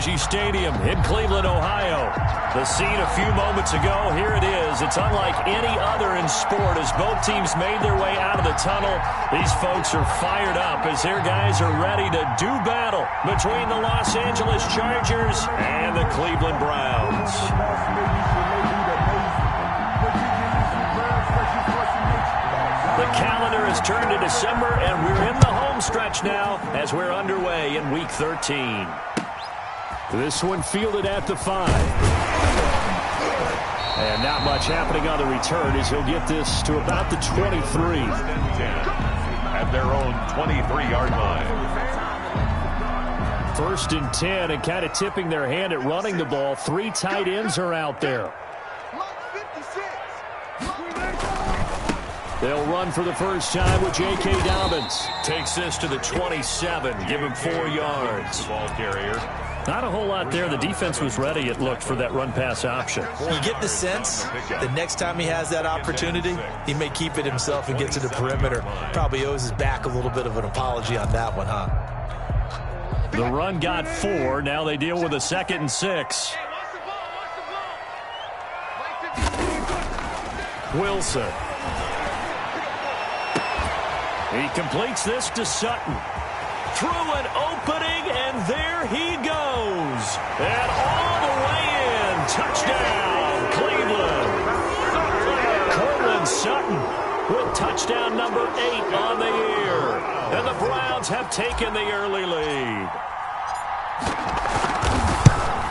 Energy Stadium in Cleveland, Ohio. The scene a few moments ago, here it is. It's unlike any other in sport as both teams made their way out of the tunnel. These folks are fired up as their guys are ready to do battle between the Los Angeles Chargers and the Cleveland Browns. The calendar has turned to December, and we're in the home stretch now as we're underway in Week 13. This one fielded at the 5. And not much happening on the return as he'll get this to about the 23. At their own 23-yard line. 1st and 10, and kind of tipping their hand at running the ball. 3 tight ends are out there. They'll run for the first time with J.K. Dobbins. Takes this to the 27. Give him 4 yards. Ball carrier. Not a whole lot there. The defense was ready, it looked, for that run-pass option. You get the sense the next time he has that opportunity, he may keep it himself and get to the perimeter. Probably owes his back a little bit of an apology on that one, huh? The run got 4. Now they deal with a 2nd and 6. Wilson. He completes this to Sutton. Through an opening, and there he goes. And all the way in. Touchdown, Cleveland. Cortland Sutton with touchdown number 8 on the year. And the Browns have taken the early lead.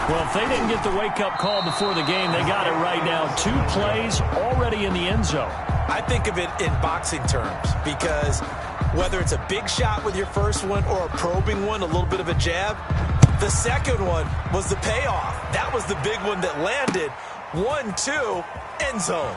Well, if they didn't get the wake-up call before the game, they got it right now. 2 plays already in the end zone. I think of it in boxing terms because whether it's a big shot with your first one or a probing one, a little bit of a jab, the second one was the payoff. That was the big one that landed. 1-2, end zone.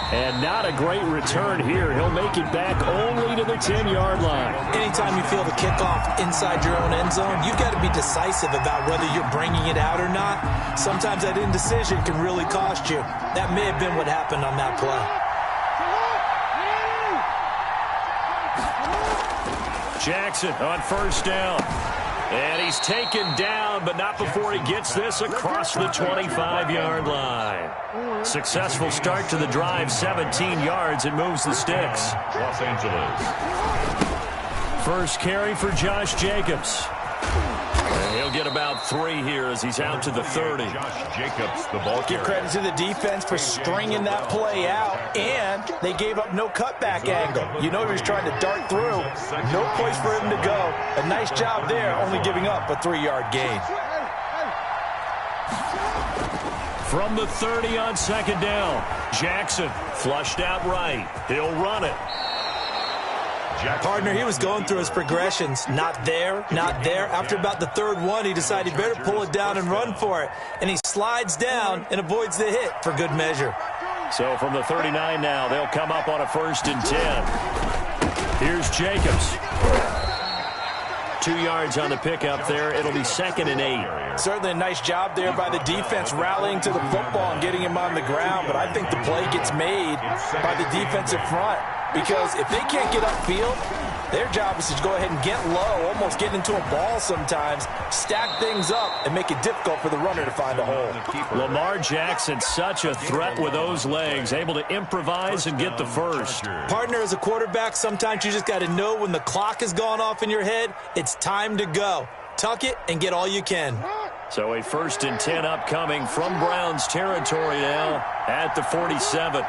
And not a great return here. He'll make it back only to the 10-yard line. Anytime you feel the kickoff inside your own end zone, you've got to be decisive about whether you're bringing it out or not. Sometimes that indecision can really cost you. That may have been what happened on that play. Jackson on first down. And he's taken down, but not before he gets this across the 25-yard line. Successful start to the drive, 17 yards, and moves the sticks. Los Angeles. First carry for Josh Jacobs. And he'll get about 3 here as he's out to the 30. Josh Jacobs, the ball carrier. Give credit to the defense for stringing that play out, and they gave up no cutback angle. You know he was trying to dart through. No place for him to go. A nice job there, only giving up a 3-yard gain. From the 30 on 2nd down, Jackson flushed out right. He'll run it. Partner, he was going through his progressions. Not there, not there. After about the 3rd one, he decided he better pull it down and run for it. And he slides down and avoids the hit for good measure. So from the 39 now, they'll come up on a 1st and 10. Here's Jacobs. 2 yards on the pickup there. It'll be 2nd and 8. Certainly a nice job there by the defense rallying to the football and getting him on the ground. But I think the play gets made by the defensive front. Because if they can't get upfield, their job is to go ahead and get low, almost get into a ball sometimes, stack things up, and make it difficult for the runner to find a hole. Lamar Jackson, such a threat with those legs, able to improvise and get the first. Partner, as a quarterback, sometimes you just got to know when the clock has gone off in your head, it's time to go. Tuck it and get all you can. So a 1st and 10 upcoming from Browns territory now at the 47.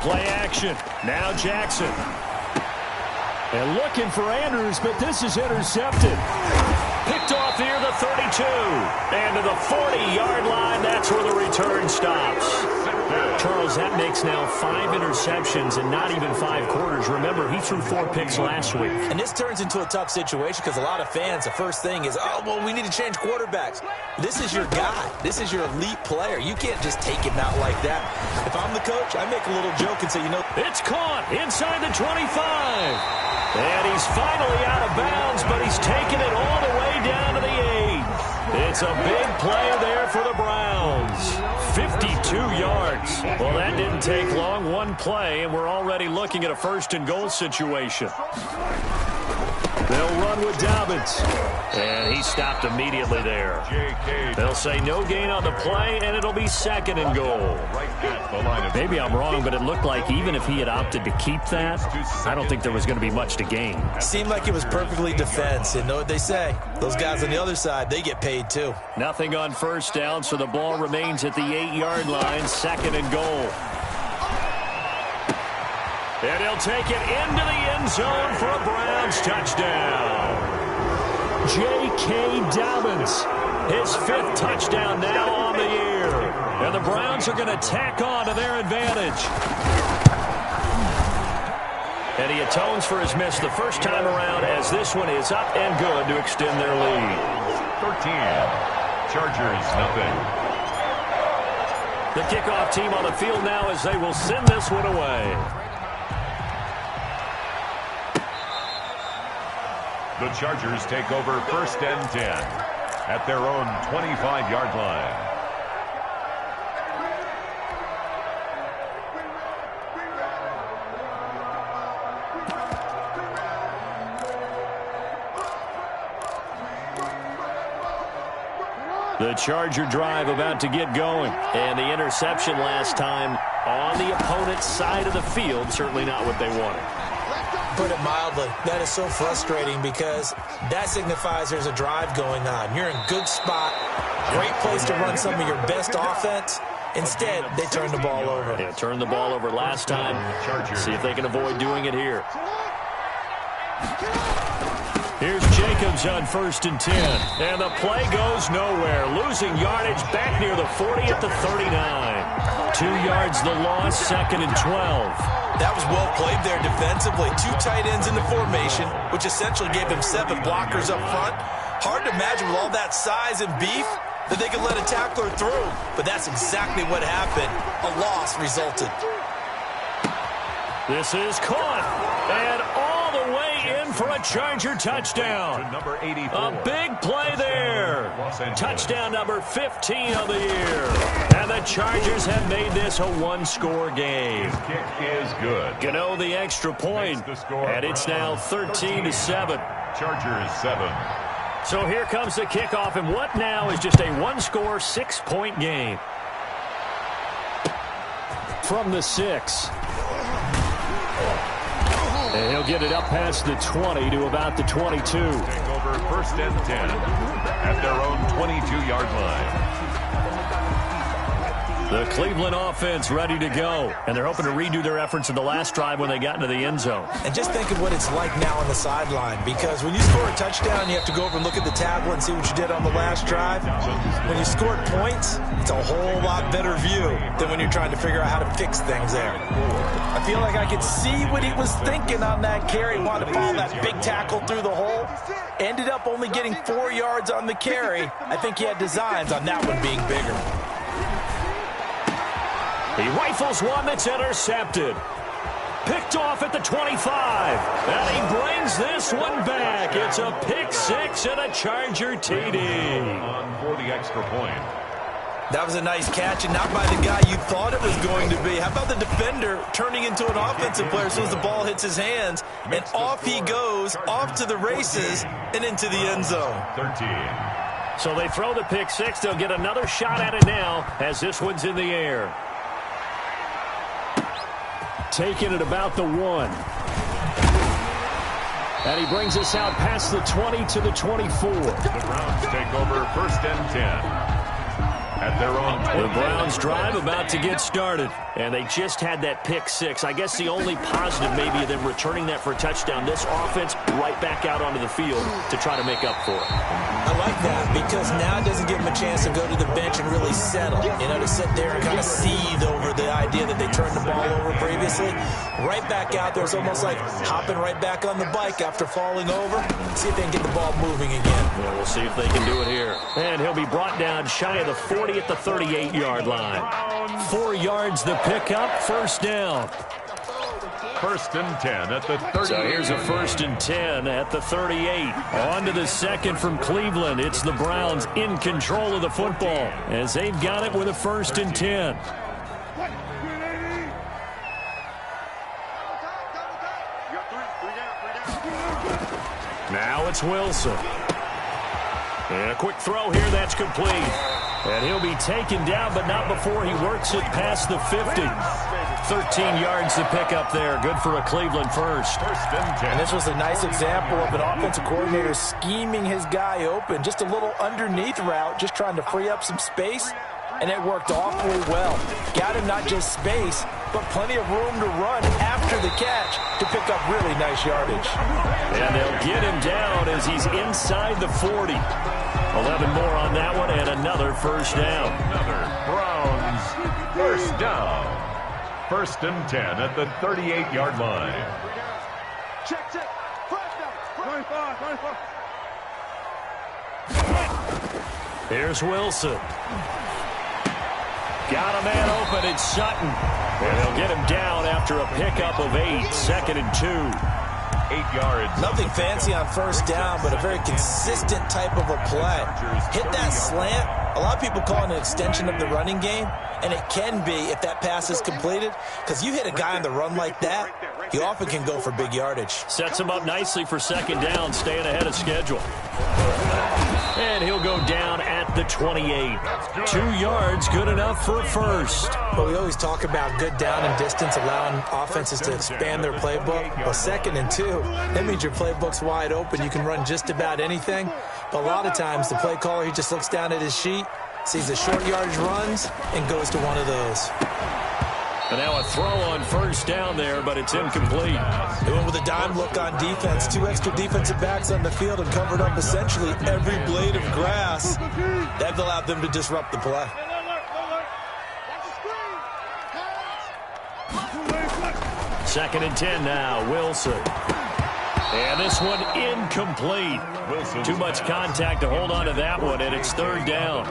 Play action. Now Jackson. And looking for Andrews, but this is intercepted. Picked off near the 32. And to the 40-yard line, that's where the return stops. Charles, that makes now 5 interceptions and not even 5 quarters. Remember, he threw 4 picks last week. And this turns into a tough situation because a lot of fans, the first thing is, oh, well, we need to change quarterbacks. This is your guy. This is your elite player. You can't just take him out like that. If I'm the coach, I make a little joke and say, you know. It's caught inside the 25. And he's finally out of bounds, but he's taken it all the way down to the 8. It's a big play there for the Browns. 52 yards. Well, that didn't take long. One play, and we're already looking at a first-and-goal situation. They'll run with Dobbins. And he stopped immediately there. They'll say no gain on the play, and it'll be second and goal. Maybe I'm wrong, but it looked like even if he had opted to keep that, I don't think there was going to be much to gain. Seemed like it was perfectly defense. And know what they say? Those guys on the other side, they get paid too. Nothing on first down, so the ball remains at the 8-yard line, second and goal. And he'll take it into the end zone for a Browns touchdown. J.K. Dobbins, his 5th touchdown now on the year. And the Browns are going to tack on to their advantage. And he atones for his miss the first time around as this one is up and good to extend their lead. 13. Chargers, nothing. The kickoff team on the field now as they will send this one away. The Chargers take over first and 10 at their own 25-yard line. The Charger drive about to get going. And the interception last time on the opponent's side of the field, certainly not what they wanted. Put it mildly, that is so frustrating because that signifies there's a drive going on. You're in good spot, great place to run some of your best offense. Instead, they turn the ball over. Yeah, turned the ball over last time. See if they can avoid doing it here. Here's Jacobs on first and 10. And the play goes nowhere. Losing yardage back near the 40 at the 39. 2 yards the loss, second and 12. That was well played there defensively. 2 tight ends in the formation, which essentially gave them 7 blockers up front. Hard to imagine with all that size and beef that they could let a tackler through. But that's exactly what happened. A loss resulted. This is caught. And all the way in for a Charger touchdown. Number 84. A big play there. Touchdown number 15 of the year. And the Chargers have made this a one-score game. His kick is good. Gano the extra point. And it's now 13-7. Chargers 7. So here comes the kickoff, and what now is just a one-score, 6-point game. From the 6. And he'll get it up past the 20 to about the 22. Take over first and 10 at their own 22-yard line. The Cleveland offense ready to go. And they're hoping to redo their efforts in the last drive when they got into the end zone. And just think of what it's like now on the sideline. Because when you score a touchdown, you have to go over and look at the tablet and see what you did on the last drive. When you scored points, it's a whole lot better view than when you're trying to figure out how to fix things there. I feel like I could see what he was thinking on that carry. Wanted to follow that big tackle through the hole. Ended up only getting 4 yards on the carry. I think he had designs on that one being bigger. He rifles one that's intercepted. Picked off at the 25. And he brings this one back. It's a pick 6 and a Charger TD. On for the extra point. That was a nice catch, and not by the guy you thought it was going to be. How about the defender turning into an offensive player as soon as the ball hits his hands, and off he goes, off to the races, and into the end zone. 13. So they throw the pick 6. They'll get another shot at it now as this one's in the air. Taking it about the 1. And he brings us out past the 20 to the 24. The Browns take over first and 10. At their own 20. The Browns drive about to get started. And they just had that pick 6. I guess the only positive maybe of them returning that for a touchdown. This offense right back out onto the field to try to make up for it. I like that because now it doesn't give them a chance to go to the bench and really settle. You know, to sit there and kind of seethe over the idea that they turned the ball over previously. Right back out there. It's almost like hopping right back on the bike after falling over. See if they can get the ball moving again. Yeah, we'll see if they can do it here. And he'll be brought down shy of the 40 at the 38-yard line. 4 yards the pickup, first down. First and 10 at the 38. So here's a first and 10 at the 38. On to the second from Cleveland. It's the Browns in control of the football as they've got it with a first and 10. Now it's Wilson. And a quick throw here that's complete. And he'll be taken down, but not before he works it past the 50. 13 yards to pick up there. Good for a Cleveland first. And this was a nice example of an offensive coordinator scheming his guy open. Just a little underneath route, just trying to free up some space. And it worked awfully well. Got him not just space, but plenty of room to run after the catch to pick up really nice yardage. And they'll get him down as he's inside the 40. 11 more on that one and another first down. Another Browns first down. First and 10 at the 38-yard line. Check. First down. 25. Here's Wilson. Got a man open. It's Sutton. And they'll get him down after a pickup of 8. Second and 2. 8 yards. Nothing fancy on first down, but a very consistent type of a play. Hit that slant. A lot of people call it an extension of the running game, and it can be if that pass is completed, because you hit a guy on the run like that, he often can go for big yardage. Sets him up nicely for second down, staying ahead of schedule. And he'll go down at the 28. 2 yards, good enough for a first. Well, we always talk about good down and distance, allowing offenses to expand their playbook. Well, second and 2, that means your playbook's wide open. You can run just about anything. But a lot of times, the play caller, he just looks down at his sheet, sees the short yardage runs, and goes to one of those. And now a throw on first down there, but it's incomplete. They went with a dime look on defense. 2 extra defensive backs on the field and covered up essentially every blade of grass. That allowed them to disrupt the play. Second and 10 now, Wilson. And this one incomplete. Too much contact to hold on to that one, and it's third down.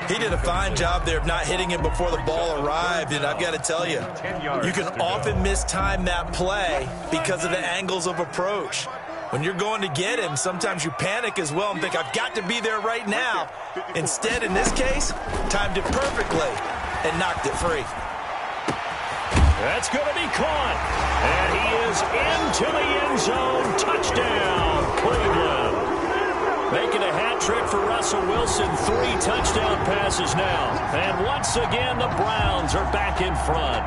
He did a fine job there of not hitting him before the ball arrived, and I've got to tell you, you can often mistime that play because of the angles of approach. When you're going to get him, sometimes you panic as well and think, I've got to be there right now. Instead, in this case, timed it perfectly and knocked it free. That's going to be caught. And he is into the end zone. Touchdown, Cleveland. Making a hat trick for Russell Wilson. 3 touchdown passes now. And once again, the Browns are back in front.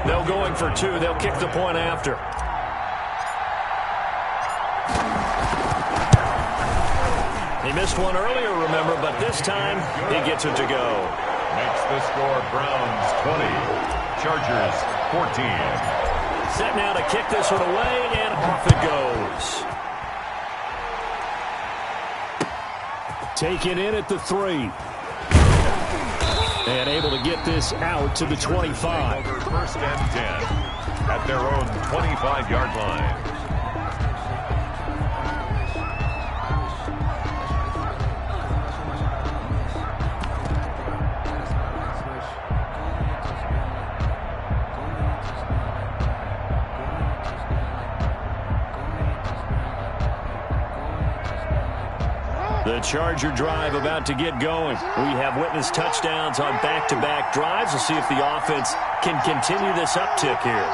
They'll going for 2. They'll kick the point after. He missed one earlier, remember, but this time he gets it to go. Makes the score Browns 20, Chargers 14. Set now to kick this one away, and off it goes. Taken in at the 3. And able to get this out to the 25. First and 10 at their own 25-yard line. The Charger drive about to get going. We have witnessed touchdowns on back-to-back drives. We'll see if the offense can continue this uptick here.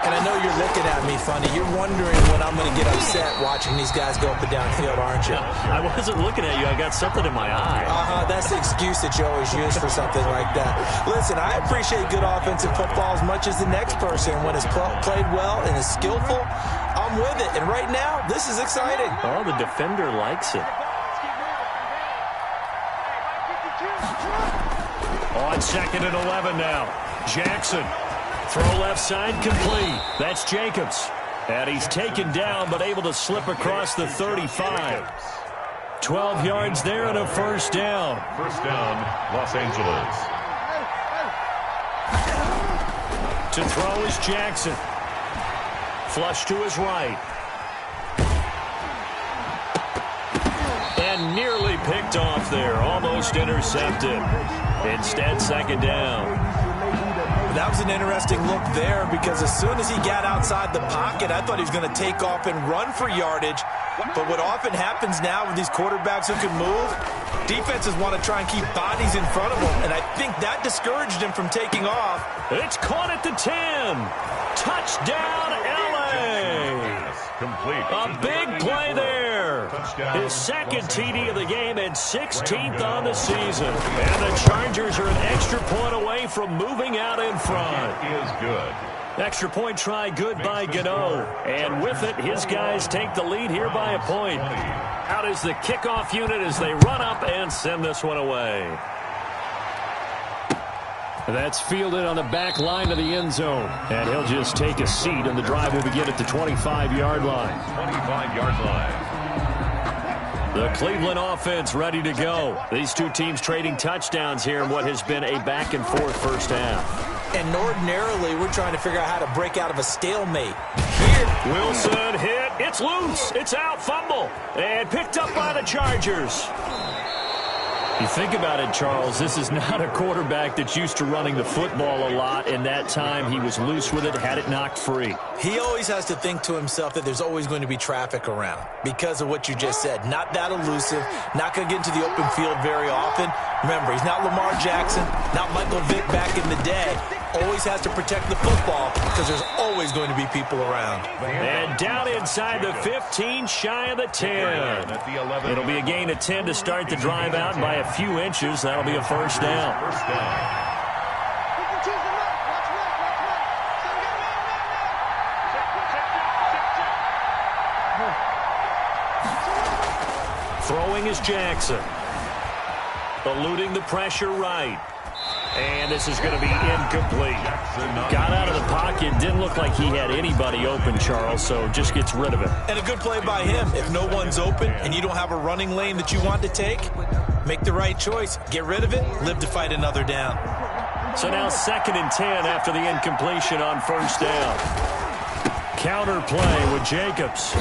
And I know you're looking at me funny. You're wondering when I'm going to get upset watching these guys go up and down field, aren't you? I wasn't looking at you. I got something in my eye. That's the excuse that you always use for something like that. Listen, I appreciate good offensive football as much as the next person. When it's played well and is skillful, I'm with it. And right now, this is exciting. Oh, the defender likes it. On second and 11 now. Jackson. Throw left side complete. That's Jacobs. And he's taken down but able to slip across the 35. 12 yards there and a first down. First down, Los Angeles. To throw is Jackson. Flush to his right. And nearly picked off there, almost intercepted. Instead, second down. That was an interesting look there because as soon as he got outside the pocket, I thought he was going to take off and run for yardage. But what often happens now with these quarterbacks who can move, defenses want to try and keep bodies in front of them, and I think that discouraged him from taking off. It's caught at the 10. Touchdown, L.A. Complete. A big play there. His second TD of the game and 16th on the season. And the Chargers are an extra point away from moving out in front. It is good. Extra point try good by Gano. And with it, his guys take the lead here by a point. Out is the kickoff unit as they run up and send this one away. That's fielded on the back line of the end zone. And he'll just take a seat, and the drive will begin at the 25-yard line. 25-yard line. The Cleveland offense ready to go. These two teams trading touchdowns here in what has been a back-and-forth first half. And ordinarily, we're trying to figure out how to break out of a stalemate. Here, Wilson hit. It's loose. It's out. Fumble. And picked up by the Chargers. You think about it, Charles, this is not a quarterback that's used to running the football a lot, and that time he was loose with it, had it knocked free. He always has to think to himself that there's always going to be traffic around because of what you just said. Not that elusive, not going to get into the open field very often. Remember, he's not Lamar Jackson, not Michael Vick back in the day. Always has to protect the football because there's always going to be people around. And down inside the 15, shy of the 10. It'll be a gain of 10 to start the drive out by a few inches. That'll be a first down. Throwing is Jackson. Eluding the pressure right. And this is going to be incomplete. Got out of the pocket. Didn't look like he had anybody open, Charles, so just gets rid of it. And a good play by him. If no one's open and you don't have a running lane that you want to take, make the right choice. Get rid of it. Live to fight another down. So now 2nd and 10 after the incompletion on first down. Counter play with Jacobs.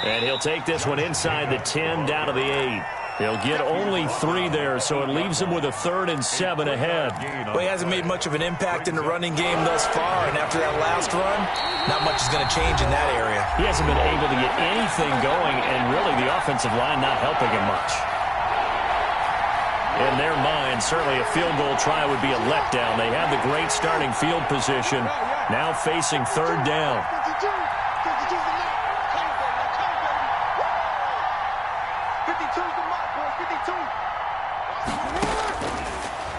And he'll take this one inside the 10 down to the 8. He'll get only 3 there, so it leaves him with a 3rd and 7 ahead. Well, he hasn't made much of an impact in the running game thus far, and after that last run, not much is going to change in that area. He hasn't been able to get anything going, and really the offensive line not helping him much. In their mind, certainly a field goal try would be a letdown. They have the great starting field position, now facing 3rd down.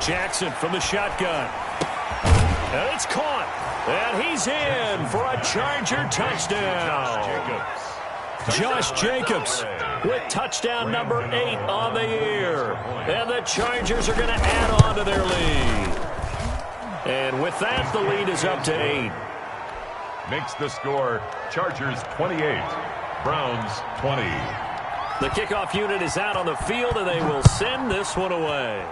Jackson from the shotgun. And it's caught. And he's in for a Charger touchdown. Josh Jacobs with touchdown number 8 on the year. And the Chargers are going to add on to their lead. And with that, the lead is up to 8. Makes the score Chargers 28, Browns 20. The kickoff unit is out on the field, and they will send this one away.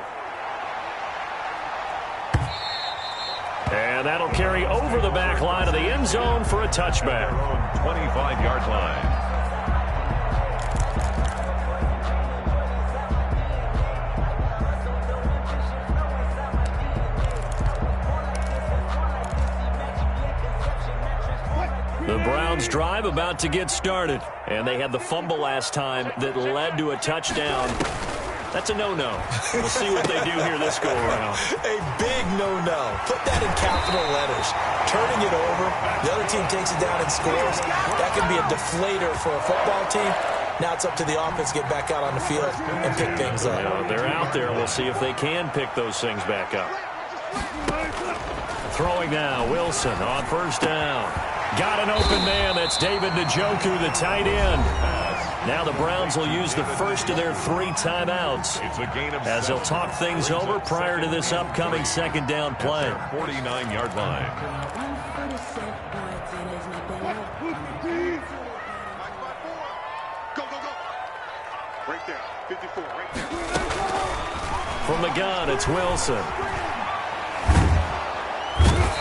And that'll carry over the back line of the end zone for a touchback. 25-yard line. The Browns drive about to get started. And they had the fumble last time that led to a touchdown. That's a no-no. We'll see what they do here this go-around. A big no-no. Put that in capital letters. Turning it over, the other team takes it down and scores. That can be a deflator for a football team. Now it's up to the offense to get back out on the field and pick things up. They're out there. We'll see if they can pick those things back up. Throwing now, Wilson on first down. Got an open man. That's David Njoku, the tight end. Now the Browns will use the first of their 3 timeouts as they'll talk things over prior to this upcoming 2nd down play. 49-yard line. Go, go, go. Right there. 54, right there. From the gun, it's Wilson.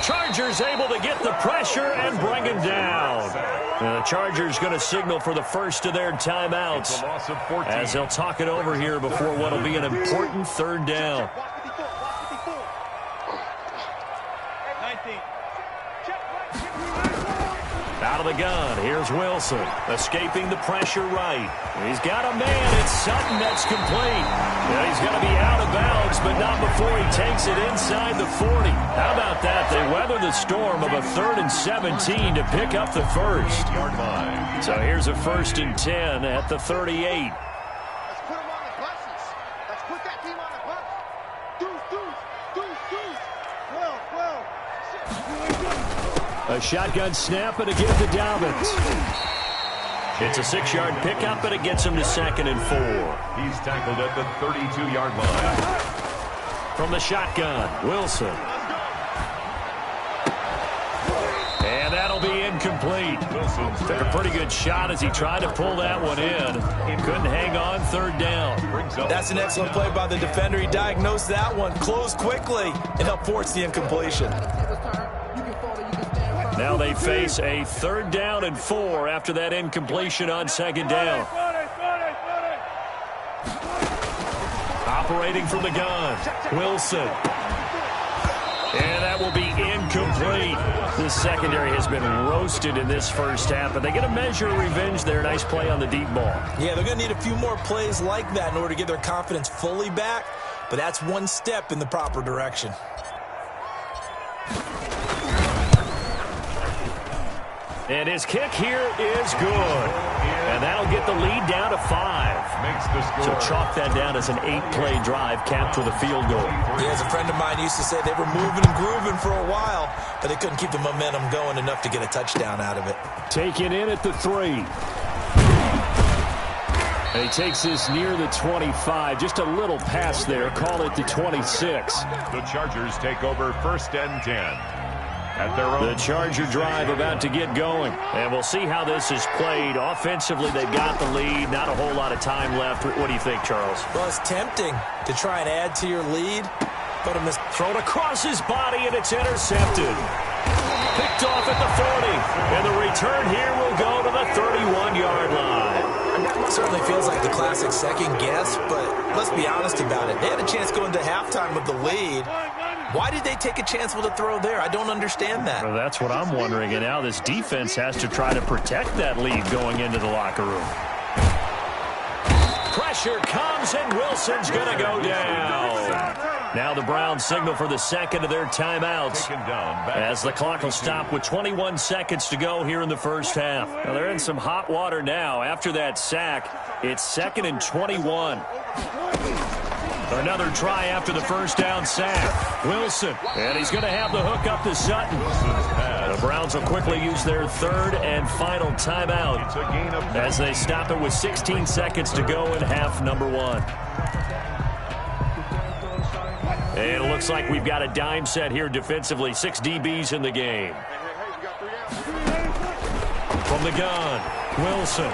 Chargers able to get the pressure and bring him down. The Chargers going to signal for the first of their timeouts as they'll talk it over here before what will be an important third down. Out of the gun, here's Wilson, escaping the pressure right. He's got a man, it's Sutton, that's complete. Yeah, he's going to be out of bounds, but not before he takes it inside the 40. How about that? They weather the storm of a 3rd and 17 to pick up the first. So here's a 1st and 10 at the 38. Let's put him on the buses. Let's put that team on the bus. Deuce. 12. A shotgun snap, and it gives to Dobbins. It's a 6-yard pickup, and it gets him to 2nd and 4. He's tackled at the 32-yard line. From the shotgun, Wilson. And that'll be incomplete. Took a pretty good shot as he tried to pull that one in. Couldn't hang on, 3rd down. That's an excellent play by the defender. He diagnosed that one, closed quickly, and helped force the incompletion. Now they face a 3rd down and 4 after that incompletion on 2nd down. Operating from the gun, Wilson. And that will be incomplete. The secondary has been roasted in this first half, but they get a measure of revenge there. Nice play on the deep ball. Yeah, they're going to need a few more plays like that in order to get their confidence fully back, but that's one step in the proper direction. And his kick here is good. And that'll get the lead down to 5. Makes the score. So chalk that down as an 8-play drive capped with a field goal. Yeah, as a friend of mine used to say, they were moving and grooving for a while, but they couldn't keep the momentum going enough to get a touchdown out of it. Taken in at the 3. And he takes this near the 25. Just a little pass there. Call it the 26. The Chargers take over 1st and 10. At their own. The Charger drive about to get going. And we'll see how this is played. Offensively, they've got the lead. Not a whole lot of time left. What do you think, Charles? Well, it's tempting to try and add to your lead, but a thrown across his body, and it's intercepted. Picked off at the 40. And the return here will go to the 31-yard line. Certainly feels like the classic second guess, but let's be honest about it. They had a chance going to halftime with the lead. Why did they take a chance with a throw there? I don't understand that. Well, that's what I'm wondering. And now this defense has to try to protect that lead going into the locker room. Pressure comes, and Wilson's going to go down. Now the Browns signal for the 2nd of their timeouts as the clock will stop with 21 seconds to go here in the first half. Now they're in some hot water now. After that sack, it's 2nd and 21. Another try after the first down sack. Wilson, and he's going to have the hook up to Sutton. The Browns will quickly use their 3rd and final timeout as they stop it with 16 seconds to go in half number 1. And it looks like we've got a dime set here defensively. 6 DBs in the game. From the gun, Wilson.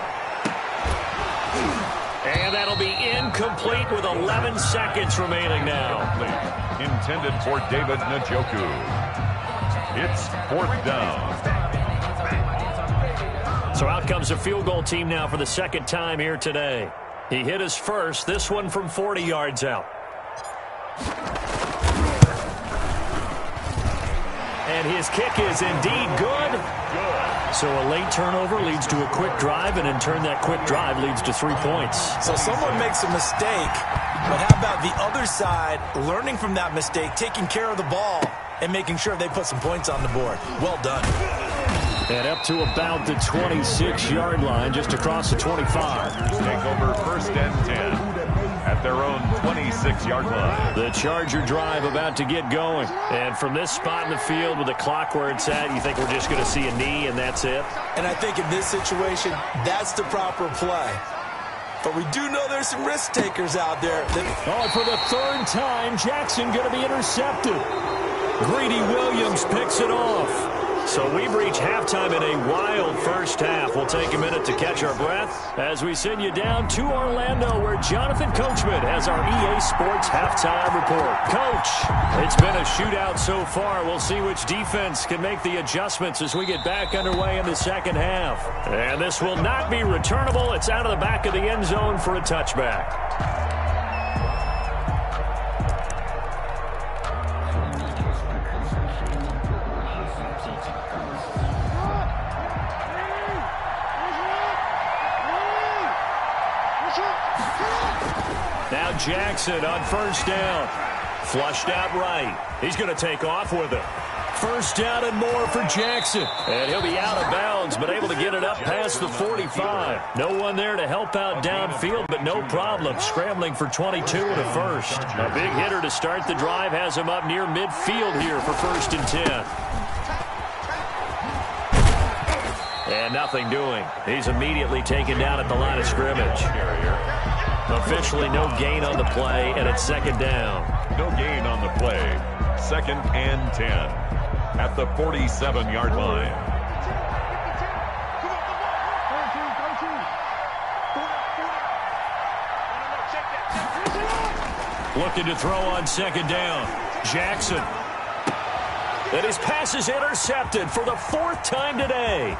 And that'll be incomplete with 11 seconds remaining now. Intended for David Njoku. It's 4th down. So out comes a field goal team now for the 2nd time here today. He hit his first, this one from 40 yards out. And his kick is indeed good. So a late turnover leads to a quick drive, and in turn that quick drive leads to 3 points. So someone makes a mistake, but how about the other side learning from that mistake, taking care of the ball, and making sure they put some points on the board? Well done. And up to about the 26-yard line, just across the 25. Take over 1st and 10 at their own 26-yard line. The Charger drive about to get going. And from this spot in the field with the clock where it's at, you think we're just going to see a knee and that's it? And I think in this situation, that's the proper play. But we do know there's some risk takers out there. Oh, for the 3rd time, Jackson going to be intercepted. Greedy Williams picks it off. So we've reached halftime in a wild first half. We'll take a minute to catch our breath as we send you down to Orlando, where Jonathan Coachman has our EA Sports halftime report. Coach, it's been a shootout so far. We'll see which defense can make the adjustments as we get back underway in the second half. And this will not be returnable. It's out of the back of the end zone for a touchback. Now Jackson on first down. Flushed out right. He's going to take off with it. First down and more for Jackson. And he'll be out of bounds, but able to get it up past the 45. No one there to help out downfield, but no problem. Scrambling for 22 and a first. A big hitter to start the drive has him up near midfield here for 1st and 10. And nothing doing. He's immediately taken down at the line of scrimmage. Officially no gain on the play, and it's 2nd down. No gain on the play. 2nd and 10 at the 47-yard line. Looking to throw on 2nd down. Jackson. And his pass is intercepted for the 4th time today.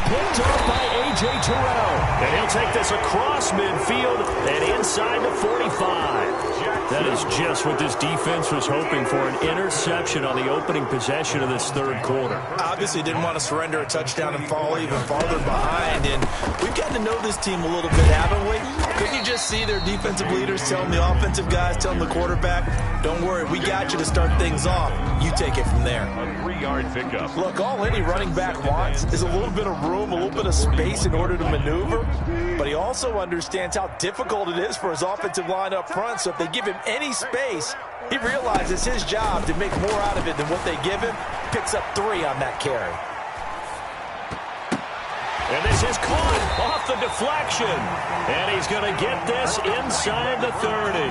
Picked off by A.J. Terrell. And he'll take this across midfield and inside the 45. That is just what this defense was hoping for, an interception on the opening possession of this 3rd quarter. Obviously didn't want to surrender a touchdown and fall even farther behind. And we've gotten to know this team a little bit, haven't we? Couldn't you just see their defensive leaders telling the offensive guys, telling the quarterback, don't worry, we got you to start things off. You take it from there. A 3-yard pickup. Look, all any running back wants is a little bit of room, a little bit of space in order to maneuver. But he also understands how difficult it is for his offensive line up front. So if they give him any space, he realizes his job to make more out of it than what they give him. Picks up 3 on that carry. And this is caught off the deflection. And he's going to get this inside the 30.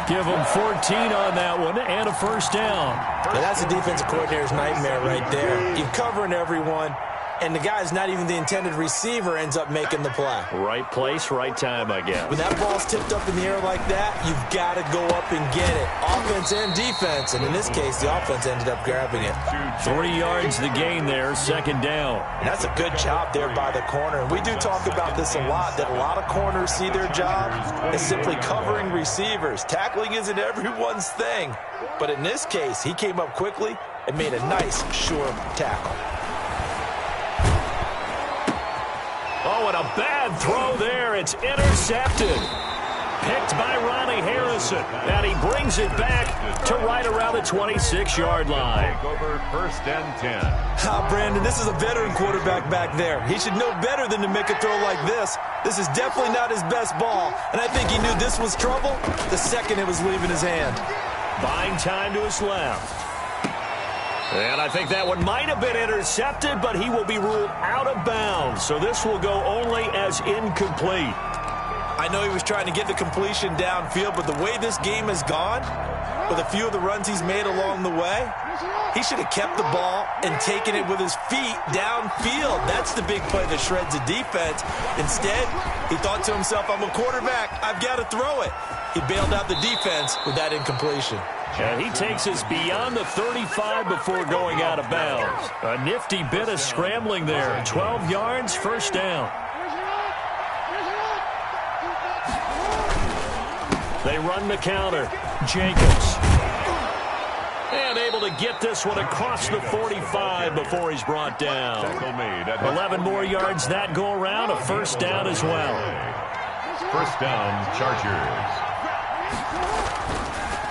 Give him 14 on that one and a 1st down. Now that's a defensive coordinator's nightmare right there. You're covering everyone, and the guy's not even the intended receiver ends up making the play. Right place, right time, I guess. When that ball's tipped up in the air like that, you've got to go up and get it. Offense and defense, and in this case, the offense ended up grabbing it. 3 yards the gain there, 2nd down. And that's a good job there by the corner. And we do talk about this a lot, that a lot of corners see their job as simply covering receivers. Tackling isn't everyone's thing. But in this case, he came up quickly and made a nice, sure tackle. Oh, and a bad throw there. It's intercepted. Picked by Ronnie Harrison. And he brings it back to right around the 26-yard line. Over 1st and 10. Brandon, this is a veteran quarterback back there. He should know better than to make a throw like this. This is definitely not his best ball. And I think he knew this was trouble the second it was leaving his hand. Buying time to his left. And I think that one might have been intercepted, but he will be ruled out of bounds. So this will go only as incomplete. I know he was trying to get the completion downfield, but the way this game has gone, with a few of the runs he's made along the way, he should have kept the ball and taken it with his feet downfield. That's the big play that shreds the defense. Instead, he thought to himself, I'm a quarterback, I've got to throw it. He bailed out the defense with that incompletion. And he takes us beyond the 35 before going out of bounds. A nifty bit of scrambling there. 12 yards, 1st down. They run the counter. Jacobs. And able to get this one across the 45 before he's brought down. 11 more yards that go around. A 1st down as well. 1st down, Chargers.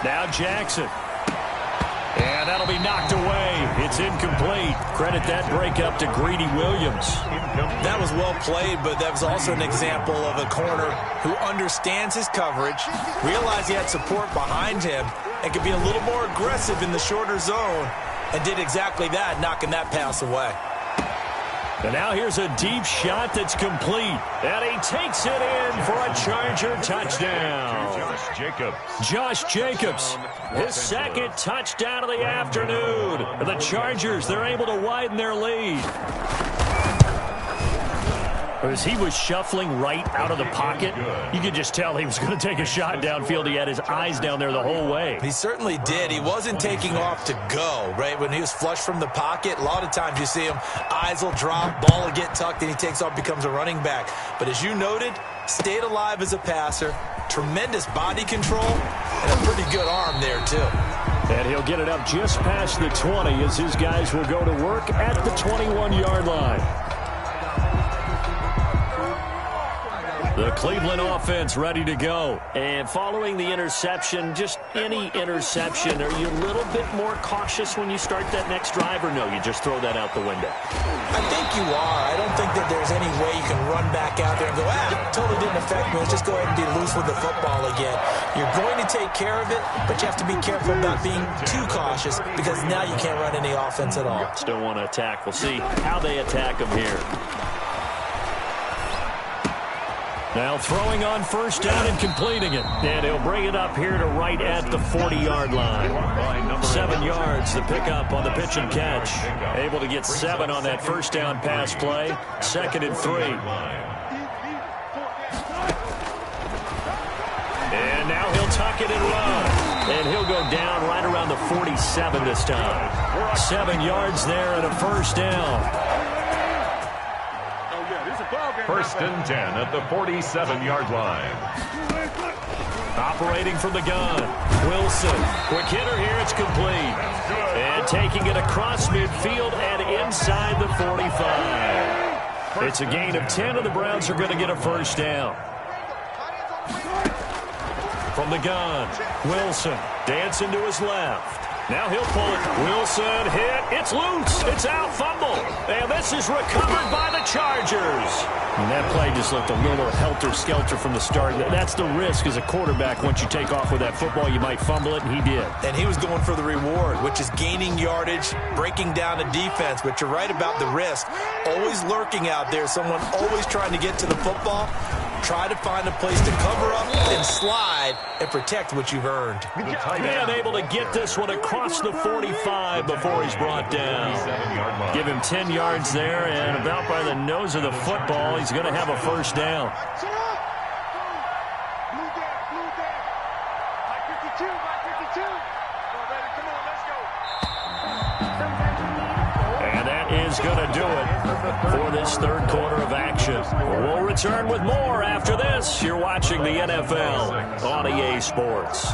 Now Jackson. And that'll be knocked away. It's incomplete. Credit that breakup to Greedy Williams. That was well played, but that was also an example of a corner who understands his coverage, realized he had support behind him, and could be a little more aggressive in the shorter zone, and did exactly that, knocking that pass away. And now here's a deep shot that's complete. And he takes it in for a Charger touchdown. Josh Jacobs. Josh Jacobs, his 2nd touchdown of the afternoon. road. The Chargers, they're able to widen their lead. As he was shuffling right out of the pocket, you could just tell he was going to take a shot downfield. He had his eyes down there the whole way. He certainly did. He wasn't taking off to go, right? When he was flush from the pocket, a lot of times you see him, eyes will drop, ball will get tucked, and he takes off, becomes a running back. But as you noted, stayed alive as a passer, tremendous body control, and a pretty good arm there, too. And he'll get it up just past the 20 as his guys will go to work at the 21-yard line. The Cleveland offense ready to go. And following the interception, just any interception, are you a little bit more cautious when you start that next drive, or no, you just throw that out the window? I think you are. I don't think that there's any way you can run back out there and go, totally didn't affect me. Let's just go ahead and be loose with the football again. You're going to take care of it, but you have to be careful about being too cautious because now you can't run any offense at all. Still want to attack. We'll see how they attack them here. Now throwing on first down and completing it. And he'll bring it up here to right at the 40-yard line. 7 yards, the pickup on the pitch and catch. Able to get 7 on that first down pass play. 2nd and 3. And now he'll tuck it and run. And he'll go down right around the 47 this time. 7 yards there and a first down. 1st and 10 at the 47-yard line. Operating from the gun. Wilson. Quick hitter here. It's complete. And taking it across midfield and inside the 45. It's a gain of 10, and the Browns are going to get a first down. From the gun. Wilson. Dancing to his left. Now he'll pull it. Wilson hit. It's loose. It's out. Fumble. And this is recovered by the Chargers. And that play just looked a little helter-skelter from the start. That's the risk as a quarterback. Once you take off with that football, you might fumble it, and he did. And he was going for the reward, which is gaining yardage, breaking down a defense. But you're right about the risk. Always lurking out there. Someone always trying to get to the football. Try to find a place to cover up and slide and protect what you've earned. And able to get this one across the 45 before he's brought down. Give him 10 yards there, and about by the nose of the football, he's going to have a first down. And that is going to do it for this 3rd quarter of action. We'll return with more after this. You're watching the NFL on EA Sports.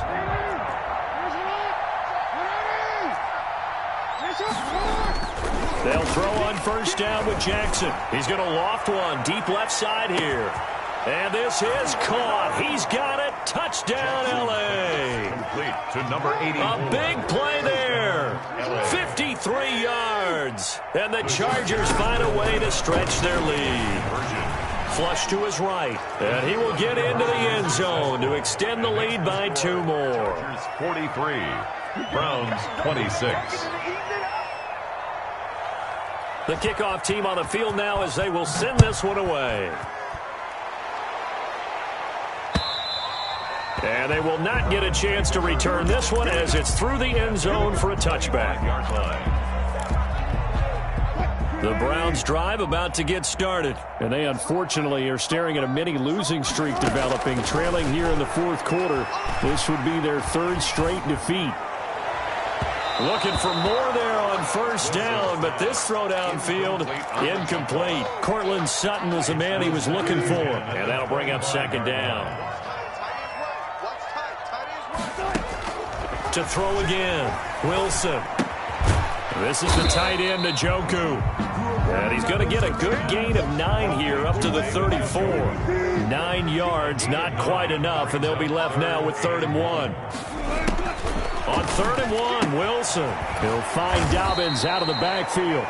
They'll throw on first down with Jackson. He's going to loft one deep left side here. And this is caught. He's got it. Touchdown, L.A. Complete to number 80. A big play there. 53 yards. And the Chargers find a way to stretch their lead. Flush to his right. And he will get into the end zone to extend the lead by 2 more. 43. Browns 26. The kickoff team on the field now as they will send this one away. And they will not get a chance to return this one as it's through the end zone for a touchback. The Browns drive about to get started. And they unfortunately are staring at a mini losing streak developing, trailing here in the 4th quarter. This would be their 3rd straight defeat. Looking for more there on first down, but this throw downfield, incomplete. Cortland Sutton was the man he was looking for. And that'll bring up 2nd down. To throw again, Wilson. This is the tight end, Njoku. And he's going to get a good gain of 9 here up to the 34. 9 yards, not quite enough, and they'll be left now with 3rd and 1. On 3rd and 1, Wilson. He'll find Dobbins out of the backfield.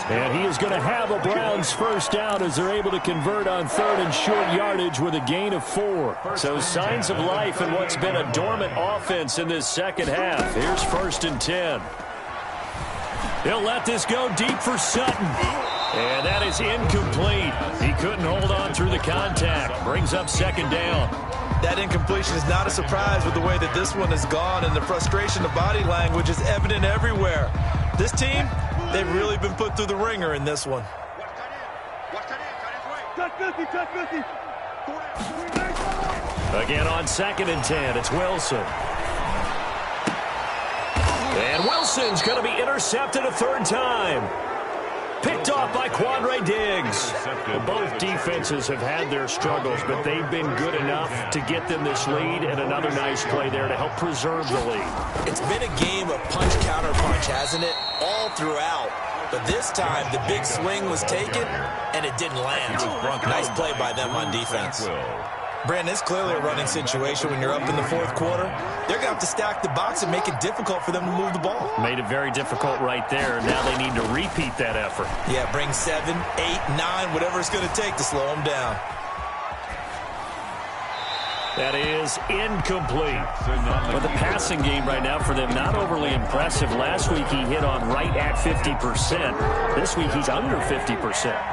And he is going to have a Browns first down as they're able to convert on 3rd and short yardage with a gain of 4. So signs of life in what's been a dormant offense in this 2nd half. Here's 1st and 10. He'll let this go deep for Sutton. And that is incomplete. He couldn't hold on through the contact. Brings up 2nd down. That incompletion is not a surprise with the way that this one has gone, and the frustration of body language is evident everywhere. This team, they've really been put through the ringer in this one. Again on 2nd and 10, it's Wilson. And Wilson's going to be intercepted a 3rd time. Picked off by Quandre Diggs. Well, both defenses have had their struggles, but they've been good enough to get them this lead, and another nice play there to help preserve the lead. It's been a game of punch-counter-punch, hasn't it? All throughout. But this time, the big swing was taken, and it didn't land. Nice play by them on defense. Brandon, it's clearly a running situation when you're up in the 4th quarter. They're going to have to stack the box and make it difficult for them to move the ball. Made it very difficult right there. Now they need to repeat that effort. Yeah, bring 7, 8, 9, whatever it's going to take to slow them down. That is incomplete. But the passing game right now for them, not overly impressive. Last week he hit on right at 50%. This week he's under 50%.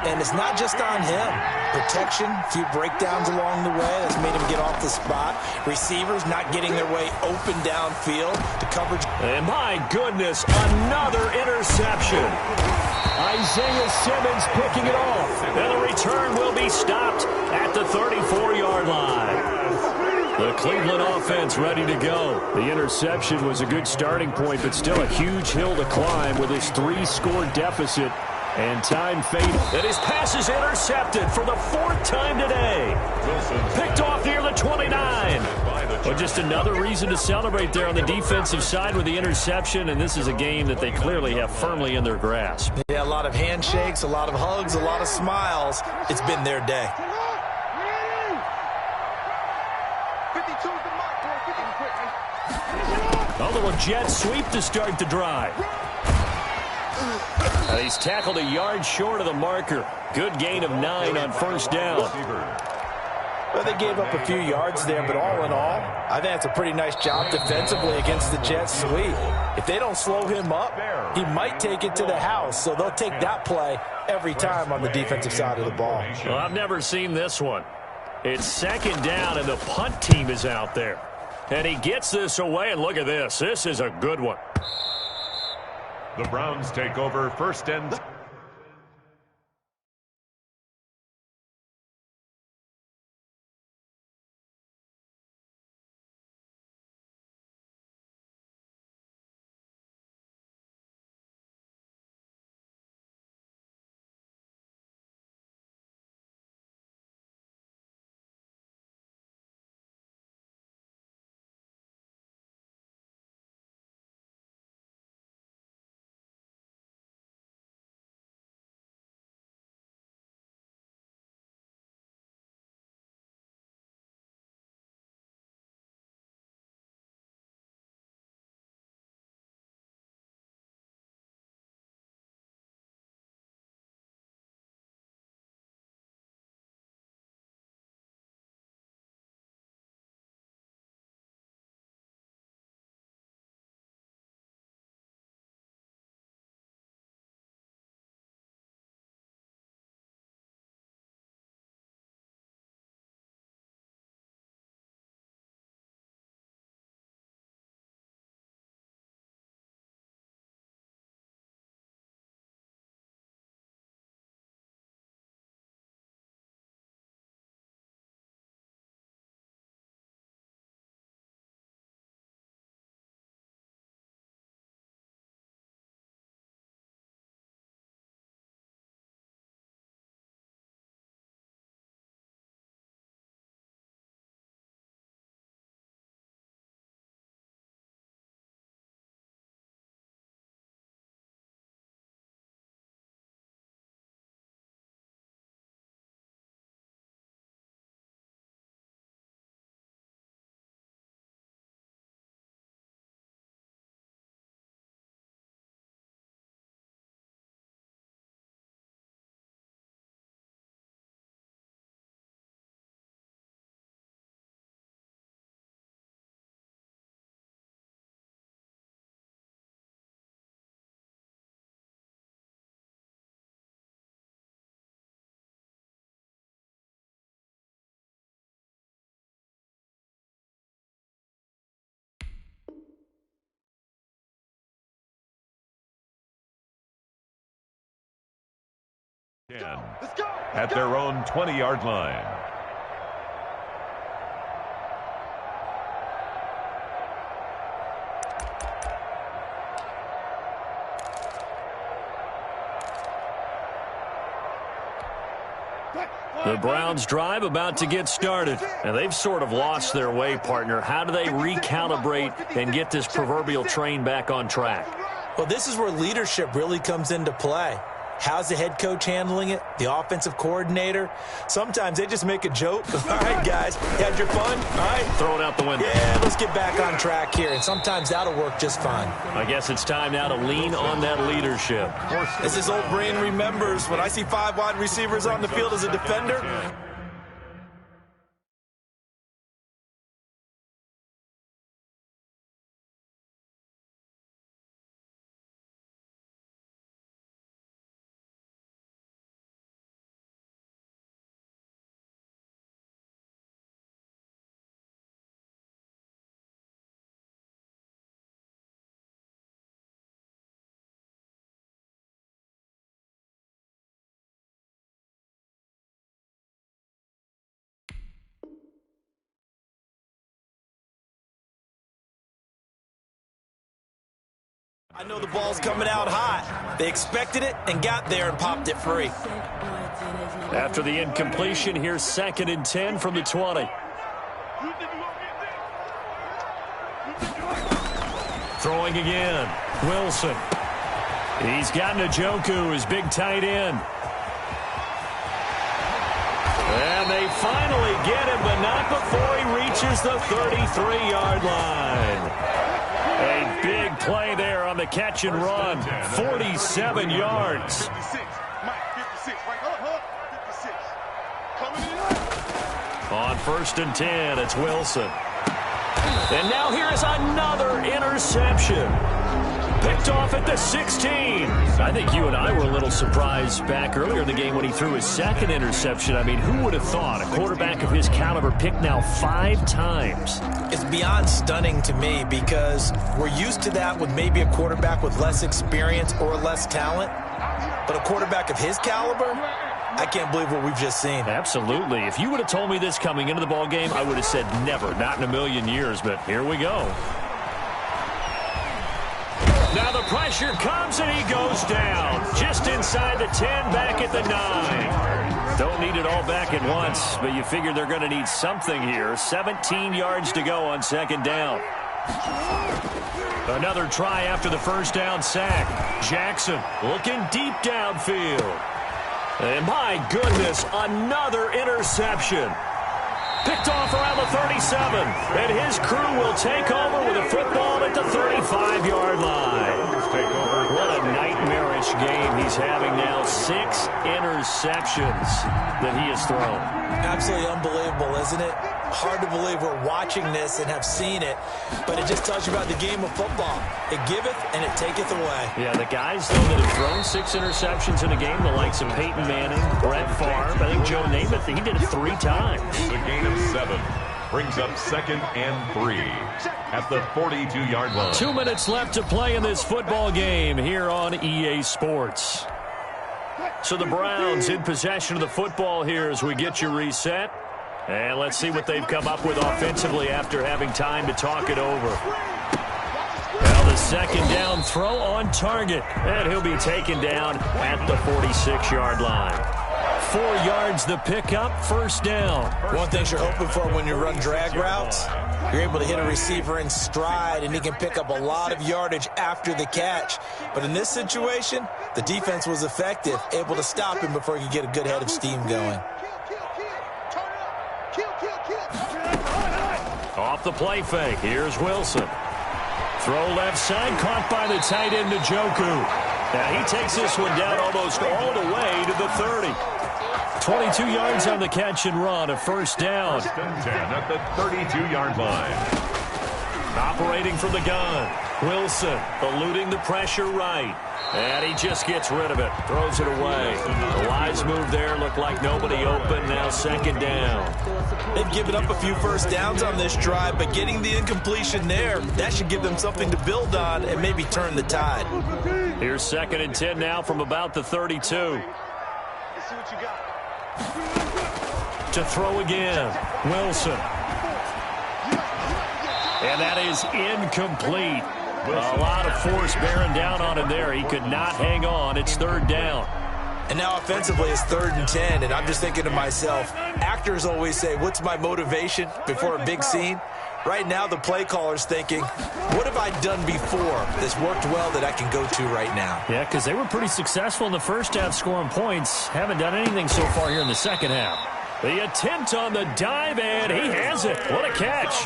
And it's not just on him. Protection, a few breakdowns along the way. That's made him get off the spot. Receivers not getting their way open downfield. The coverage. And my goodness, another interception. Isaiah Simmons picking it off. And the return will be stopped at the 34-yard line. The Cleveland offense ready to go. The interception was a good starting point, but still a huge hill to climb with his 3-score deficit. And time faded. And his pass is intercepted for the 4th time today. Picked off near the 29. But just another reason to celebrate there on the defensive side with the interception. And this is a game that they clearly have firmly in their grasp. Yeah, a lot of handshakes, a lot of hugs, a lot of smiles. It's been their day. A little jet sweep to start the drive. And he's tackled a yard short of the marker. Good gain of 9 on 1st down. Well, they gave up a few yards there, but all in all, I think that's a pretty nice job defensively against the jet sweep. If they don't slow him up, he might take it to the house, so they'll take that play every time on the defensive side of the ball. Well, I've never seen this one. It's 2nd down, and the punt team is out there. And he gets this away, and look at this. This is a good one. The Browns take over 1st and at their own 20-yard line. The Browns' drive about to get started. And they've sort of lost their way, partner. How do they recalibrate and get this proverbial train back on track? Well, this is where leadership really comes into play. How's the head coach handling it? The offensive coordinator? Sometimes they just make a joke. All right, guys, you had your fun? All right. Throw it out the window. Yeah, let's get back on track here. And sometimes that'll work just fine. I guess it's time now to lean on that leadership. As his old brain remembers, when I see 5 wide receivers on the field as a defender, I know the ball's coming out hot. They expected it and got there and popped it free. After the incompletion, here's 2nd and 10 from the 20. Throwing again. Wilson. He's got Njoku, his big tight end. And they finally get him, but not before he reaches the 33-yard line. A big play there on the catch and run. 47 yards. On 1st and 10, it's Wilson. And now here is another interception. Picked off at the 16. I think you and I were a little surprised back earlier in the game when he threw his 2nd interception. I mean, who would have thought a quarterback of his caliber picked now 5 times? It's beyond stunning to me because we're used to that with maybe a quarterback with less experience or less talent. But a quarterback of his caliber, I can't believe what we've just seen. Absolutely. If you would have told me this coming into the ball game, I would have said never, not in a million years. But here we go. Now the pressure comes and he goes down. Just inside the 10, back at the 9. Don't need it all back at once, but you figure they're going to need something here. 17 yards to go on 2nd down. Another try after the 1st down sack. Jackson looking deep downfield. And my goodness, another interception. Picked off around the 37, and his crew will take over with a football at the 35-yard line. What a nightmarish game he's having now. 6 interceptions that he has thrown. Absolutely unbelievable, isn't it? Hard to believe we're watching this and have seen it, but it just tells you about the game of football. It giveth and it taketh away. Yeah, the guys, though, that have thrown 6 interceptions in a game, the likes of Peyton Manning, Brett Favre, I think Joe Namath, he did it 3 times. The gain of 7 brings up 2nd and 3 at the 42-yard line. 2 minutes left to play in this football game here on EA Sports. So the Browns in possession of the football here as we get you reset. And let's see what they've come up with offensively after having time to talk it over. Well, the 2nd down throw on target. And he'll be taken down at the 46-yard line. 4 yards the pickup, 1st down. One thing you're hoping for when you run drag routes, you're able to hit a receiver in stride, and he can pick up a lot of yardage after the catch. But in this situation, the defense was effective, able to stop him before he could get a good head of steam going. Off the play fake, here's Wilson. Throw left side, caught by the tight end Njoku. Now he takes this one down almost all the way to the 30. 22 yards on the catch and run, a 1st down. 1st and 10 at the 32-yard line. Operating from the gun, Wilson eluding the pressure right. And he just gets rid of it, throws it away. The wise move there, looked like nobody open, now 2nd down. They've given up a few 1st downs on this drive, but getting the incompletion there, that should give them something to build on and maybe turn the tide. Here's 2nd and 10 now from about the 32. see what you got. To throw again, Wilson. And that is incomplete. A lot of force bearing down on him there. He could not hang on. It's third down. And now offensively it's 3rd and 10, and I'm just thinking to myself, actors always say, what's my motivation before a big scene? Right now the play caller's thinking, what have I done before that's worked well that I can go to right now? Yeah, because they were pretty successful in the first half scoring points. Haven't done anything so far here in the second half. The attempt on the dive, and he has it. What a catch.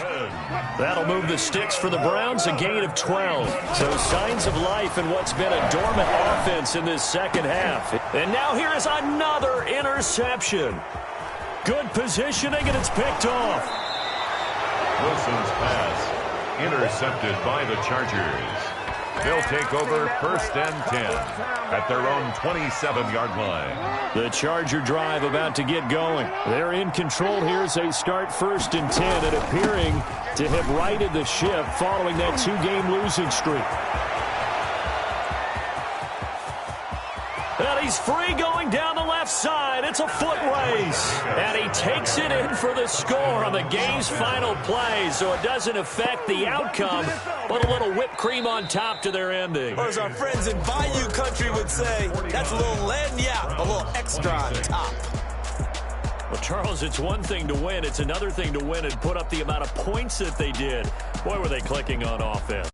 That'll move the sticks for the Browns, a gain of 12. So signs of life in what's been a dormant offense in this second half. And now here is another interception. Good positioning, and it's picked off. Wilson's pass intercepted by the Chargers. They'll take over 1st and 10 at their own 27-yard line. The Charger drive about to get going. They're in control here as they start 1st and 10 and appearing to have righted the ship following that 2-game losing streak. And he's free going down the left side. It's a foot race. And he takes it in for the score on the game's final play. So it doesn't affect the outcome, but a little whipped cream on top to their ending. Or as our friends in Bayou Country would say, that's a little lagniappe, a little extra on top. Well, Charles, it's one thing to win. It's another thing to win and put up the amount of points that they did. Boy, were they clicking on offense.